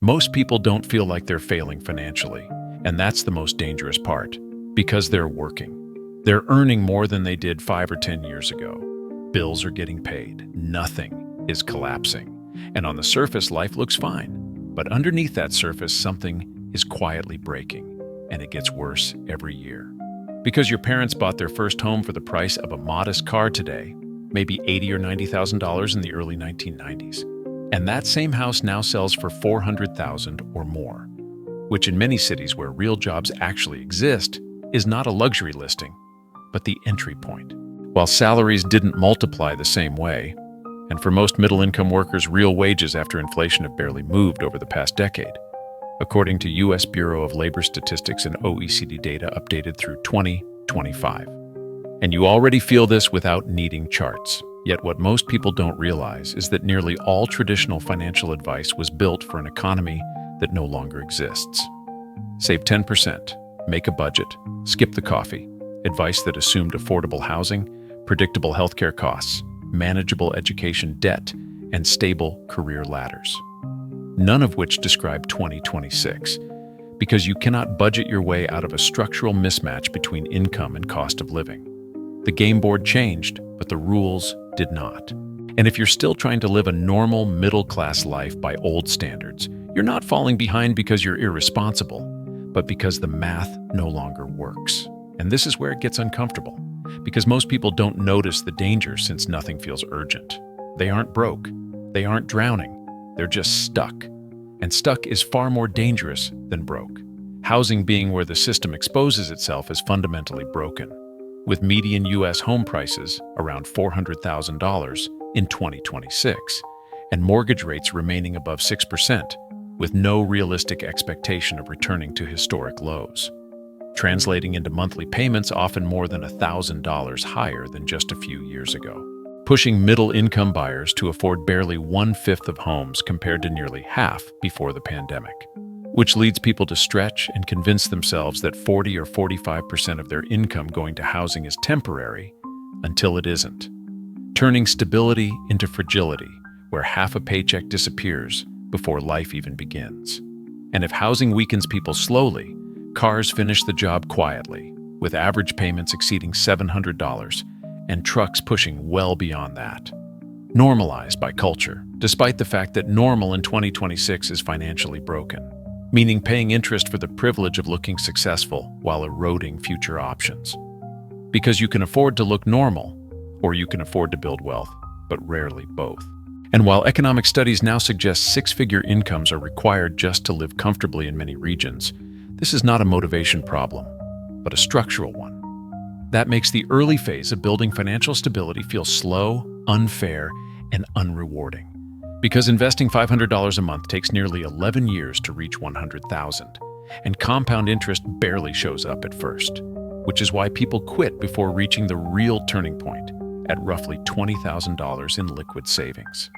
Most people don't feel like they're failing financially, and that's the most dangerous part, because they're working. They're earning more than they did 5 or 10 years ago. Bills are getting paid. Nothing is collapsing. And on the surface, life looks fine. But underneath that surface, something is quietly breaking, and it gets worse every year. Because your parents bought their first home for the price of a modest car today, maybe $80,000 or $90,000 in the early 1990s. And that same house now sells for $400,000 or more, which in many cities where real jobs actually exist is not a luxury listing, but the entry point. While salaries didn't multiply the same way, and for most middle-income workers, real wages after inflation have barely moved over the past decade, according to U.S. Bureau of Labor Statistics and OECD data updated through 2025. And you already feel this without needing charts. Yet what most people don't realize is that nearly all traditional financial advice was built for an economy that no longer exists. Save 10%, make a budget, skip the coffee, advice that assumed affordable housing, predictable healthcare costs, manageable education debt, and stable career ladders. None of which describe 2026, because you cannot budget your way out of a structural mismatch between income and cost of living. The game board changed, but the rules did not. And if you're still trying to live a normal middle-class life by old standards, you're not falling behind because you're irresponsible, but because the math no longer works. And this is where it gets uncomfortable, because most people don't notice the danger since nothing feels urgent. They aren't broke. They aren't drowning. They're just stuck. And stuck is far more dangerous than broke. Housing being where the system exposes itself as fundamentally broken, with median U.S. home prices around $400,000 in 2026, and mortgage rates remaining above 6%, with no realistic expectation of returning to historic lows, translating into monthly payments often more than $1,000 higher than just a few years ago, pushing middle-income buyers to afford barely 1/5 of homes compared to nearly half before the pandemic, which leads people to stretch and convince themselves that 40 or 45% of their income going to housing is temporary until it isn't, turning stability into fragility, where half a paycheck disappears before life even begins. And if housing weakens people slowly, cars finish the job quietly, with average payments exceeding $700 and trucks pushing well beyond that. Normalized by culture, despite the fact that normal in 2026 is financially broken, meaning paying interest for the privilege of looking successful while eroding future options. Because you can afford to look normal, or you can afford to build wealth, but rarely both. And while economic studies now suggest 6-figure incomes are required just to live comfortably in many regions, this is not a motivation problem, but a structural one. That makes the early phase of building financial stability feel slow, unfair, and unrewarding. Because investing $500 a month takes nearly 11 years to reach $100,000, and compound interest barely shows up at first, which is why people quit before reaching the real turning point at roughly $20,000 in liquid savings.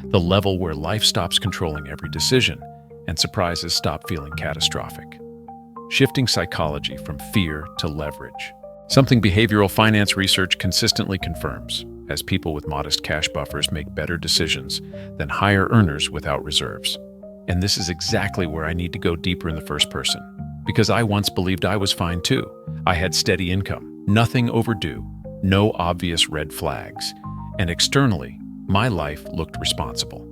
The level where life stops controlling every decision and surprises stop feeling catastrophic. Shifting psychology from fear to leverage. Something behavioral finance research consistently confirms, as people with modest cash buffers make better decisions than higher earners without reserves. And this is exactly where I need to go deeper in the first person, because I once believed I was fine too. I had steady income, nothing overdue, no obvious red flags, and externally, my life looked responsible.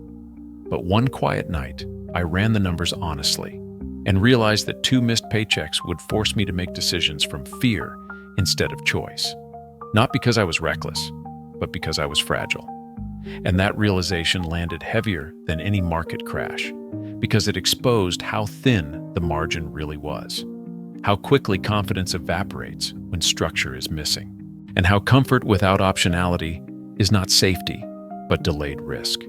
But one quiet night, I ran the numbers honestly and realized that 2 missed paychecks would force me to make decisions from fear instead of choice. Not because I was reckless, but because I was fragile. And that realization landed heavier than any market crash, because it exposed how thin the margin really was, how quickly confidence evaporates when structure is missing, and how comfort without optionality is not safety, but delayed risk.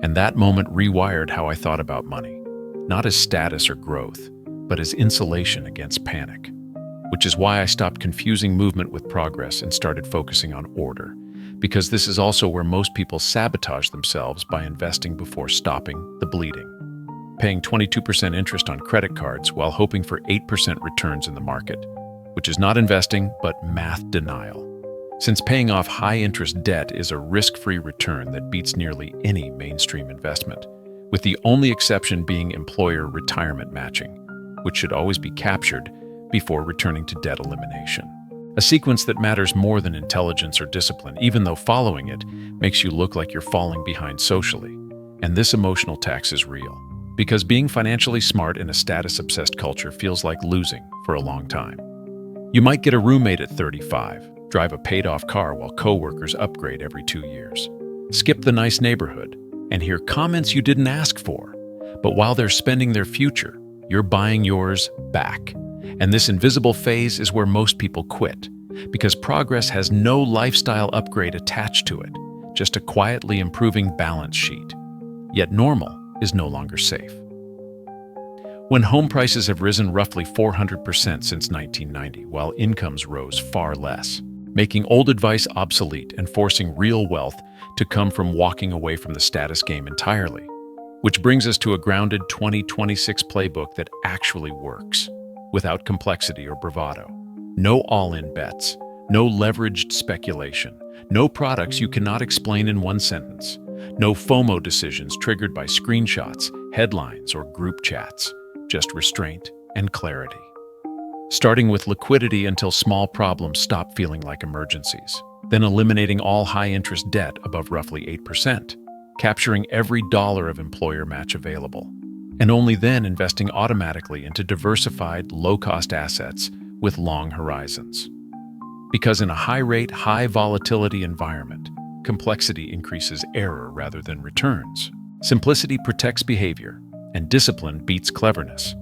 And that moment rewired how I thought about money, not as status or growth, but as insulation against panic, which is why I stopped confusing movement with progress and started focusing on order, because this is also where most people sabotage themselves by investing before stopping the bleeding, paying 22% interest on credit cards while hoping for 8% returns in the market, which is not investing, but math denial. Since paying off high-interest debt is a risk-free return that beats nearly any mainstream investment, with the only exception being employer retirement matching, which should always be captured before returning to debt elimination. A sequence that matters more than intelligence or discipline, even though following it makes you look like you're falling behind socially. And this emotional tax is real, because being financially smart in a status-obsessed culture feels like losing for a long time. You might get a roommate at 35, drive a paid-off car while coworkers upgrade every 2 years, skip the nice neighborhood, and hear comments you didn't ask for. But while they're spending their future, you're buying yours back. And this invisible phase is where most people quit, because progress has no lifestyle upgrade attached to it, just a quietly improving balance sheet. Yet normal is no longer safe. When home prices have risen roughly 400% since 1990, while incomes rose far less, making old advice obsolete and forcing real wealth to come from walking away from the status game entirely. Which brings us to a grounded 2026 playbook that actually works, without complexity or bravado. No all-in bets, no leveraged speculation, no products you cannot explain in one sentence, no FOMO decisions triggered by screenshots, headlines, or group chats, just restraint and clarity. Starting with liquidity until small problems stop feeling like emergencies, then eliminating all high-interest debt above roughly 8%, capturing every dollar of employer match available, and only then investing automatically into diversified, low-cost assets with long horizons. Because in a high-rate, high-volatility environment, complexity increases error rather than returns. Simplicity protects behavior, and discipline beats cleverness.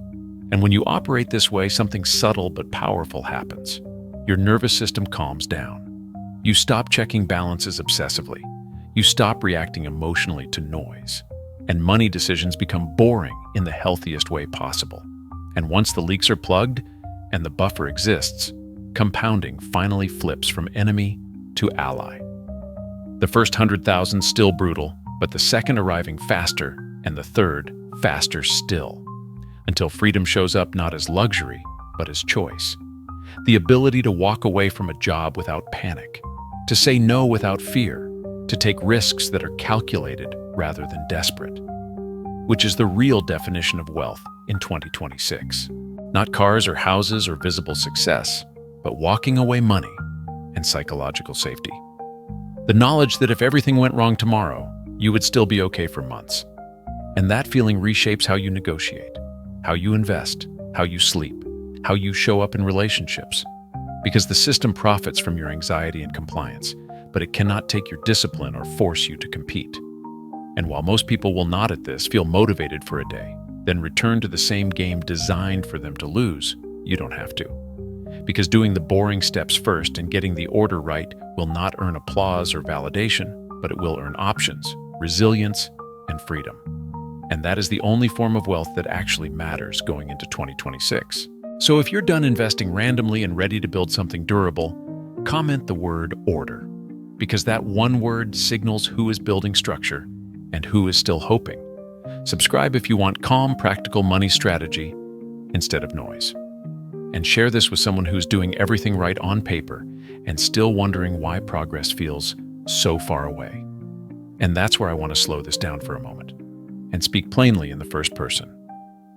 And when you operate this way, something subtle but powerful happens. Your nervous system calms down. You stop checking balances obsessively. You stop reacting emotionally to noise. And money decisions become boring in the healthiest way possible. And once the leaks are plugged and the buffer exists, compounding finally flips from enemy to ally. The first 100,000 still brutal, but the second arriving faster, and the third faster still. Until freedom shows up not as luxury, but as choice. The ability to walk away from a job without panic, to say no without fear, to take risks that are calculated rather than desperate. Which is the real definition of wealth in 2026. Not cars or houses or visible success, but walking away money and psychological safety. The knowledge that if everything went wrong tomorrow, you would still be okay for months. And that feeling reshapes how you negotiate, how you invest, how you sleep, how you show up in relationships. Because the system profits from your anxiety and compliance, but it cannot take your discipline or force you to compete. And while most people will nod at this, feel motivated for a day, then return to the same game designed for them to lose, you don't have to. Because doing the boring steps first and getting the order right will not earn applause or validation, but it will earn options, resilience, and freedom. And that is the only form of wealth that actually matters going into 2026. So if you're done investing randomly and ready to build something durable, comment the word order, because that one word signals who is building structure and who is still hoping. Subscribe if you want calm, practical money strategy instead of noise. And share this with someone who's doing everything right on paper and still wondering why progress feels so far away. And that's where I want to slow this down for a moment and speak plainly in the first person.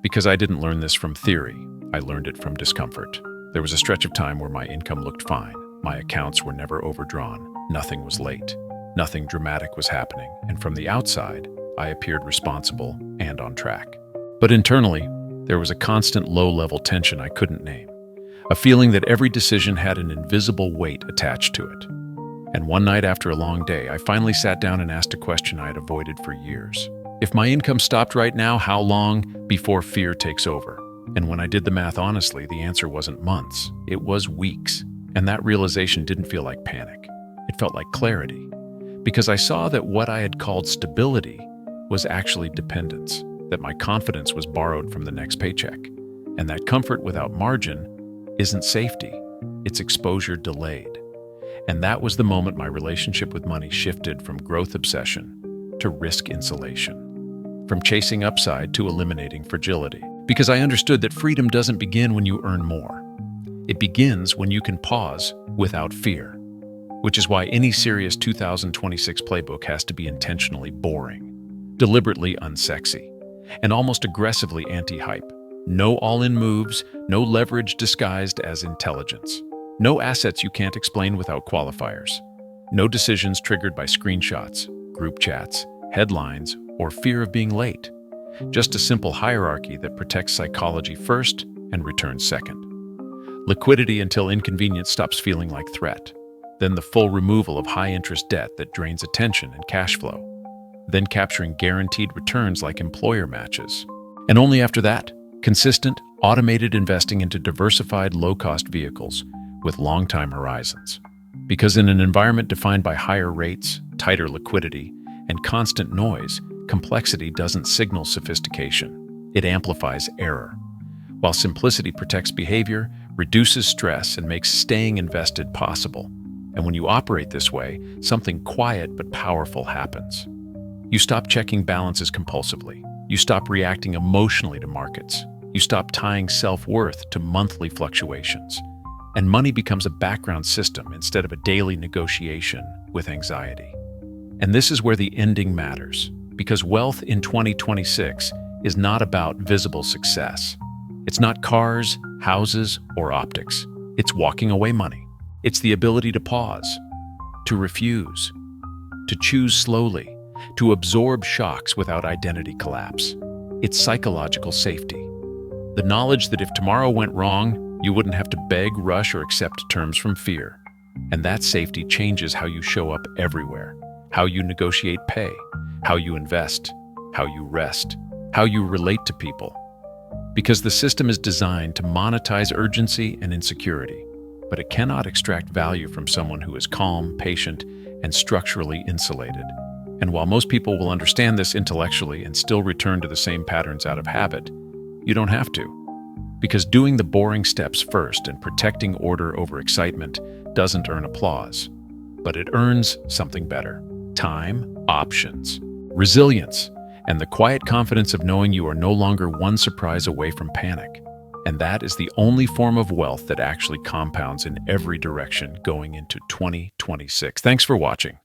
Because I didn't learn this from theory, I learned it from discomfort. There was a stretch of time where my income looked fine. My accounts were never overdrawn. Nothing was late. Nothing dramatic was happening. And from the outside, I appeared responsible and on track. But internally, there was a constant low-level tension I couldn't name. A feeling that every decision had an invisible weight attached to it. And one night after a long day, I finally sat down and asked a question I had avoided for years. If my income stopped right now, how long before fear takes over? And when I did the math honestly, the answer wasn't months, it was weeks. And that realization didn't feel like panic. It felt like clarity. Because I saw that what I had called stability was actually dependence, that my confidence was borrowed from the next paycheck, and that comfort without margin isn't safety, it's exposure delayed. And that was the moment my relationship with money shifted from growth obsession to risk insulation, from chasing upside to eliminating fragility. Because I understood that freedom doesn't begin when you earn more. It begins when you can pause without fear, which is why any serious 2026 playbook has to be intentionally boring, deliberately unsexy, and almost aggressively anti-hype. No all-in moves, no leverage disguised as intelligence. No assets you can't explain without qualifiers. No decisions triggered by screenshots, group chats, headlines, or fear of being late. Just a simple hierarchy that protects psychology first and returns second. Liquidity until inconvenience stops feeling like threat. Then the full removal of high-interest debt that drains attention and cash flow. Then capturing guaranteed returns like employer matches. And only after that, consistent, automated investing into diversified, low-cost vehicles with long-time horizons. Because in an environment defined by higher rates, tighter liquidity, and constant noise, complexity doesn't signal sophistication. It amplifies error. While simplicity protects behavior, reduces stress, and makes staying invested possible. And when you operate this way, something quiet but powerful happens. You stop checking balances compulsively. You stop reacting emotionally to markets. You stop tying self-worth to monthly fluctuations. And money becomes a background system instead of a daily negotiation with anxiety. And this is where the ending matters, because wealth in 2026 is not about visible success. It's not cars, houses, or optics. It's walking away money. It's the ability to pause, to refuse, to choose slowly, to absorb shocks without identity collapse. It's psychological safety. The knowledge that if tomorrow went wrong, you wouldn't have to beg, rush, or accept terms from fear. And that safety changes how you show up everywhere, how you negotiate pay, how you invest, how you rest, how you relate to people. Because the system is designed to monetize urgency and insecurity, but it cannot extract value from someone who is calm, patient, and structurally insulated. And while most people will understand this intellectually and still return to the same patterns out of habit, you don't have to. Because doing the boring steps first and protecting order over excitement doesn't earn applause, but it earns something better: time, options, resilience, and the quiet confidence of knowing you are no longer one surprise away from panic. And that is the only form of wealth that actually compounds in every direction going into 2026. Thanks for watching.